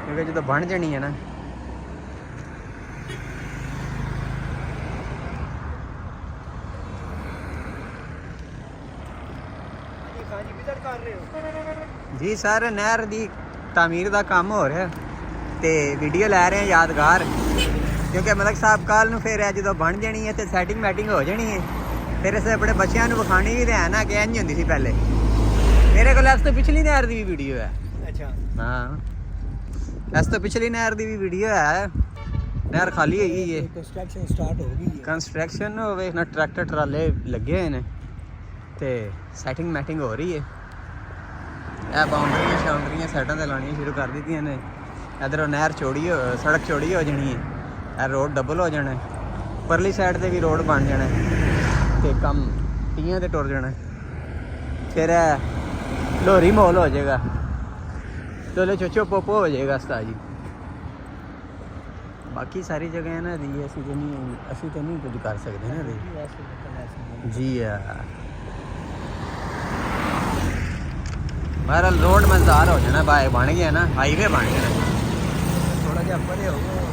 क्योंकि जो बन जानी है ना जी सर नहर की तामीर का काम हो रहा तो वीडियो लै रहे हैं यादगार क्योंकि मलिक साहब कल नूं फिर जो बन जानी है तो सैटिंग मैटिंग हो जानी है फिर अस अपने बच्चों को विखानी भी तो है ना कि इंज होंदी सी पहले मेरे को इस तो पिछली नहर की भी वीडियो है। अच्छा हाँ इस तो पिछली नहर की भी वीडियो है नहर खाली है ये कंस्ट्रक्शन स्टार्ट हो गई कंस्ट्रक्शन ना ट्रैक्टर ट्राले लगे हुए हैं तो सैटिंग मैटिंग हो रही है यह बाउंड्रियाँ शाउंड्रियाँ साइडों से लानियाँ शुरू कर दी ने इधरों नहर चौड़ी हो सड़क चौड़ी हो जानी है यह रोड डबल हो जाना है परली साइड से भी रोड बन जाना है तो कम 30 ते टुर जाना फिर लोहरी मोल हो जाएगा चलो चोचो पोपो हो जाएगा उस्ताद जी। बाकी सारी जगह है ना दी असी तो नहीं कुछ कर सकते ना जी यार बहरहाल रोड मजेदार हो जाना बन गया ना हाईवे बन गया थोड़ा जहा परे होगा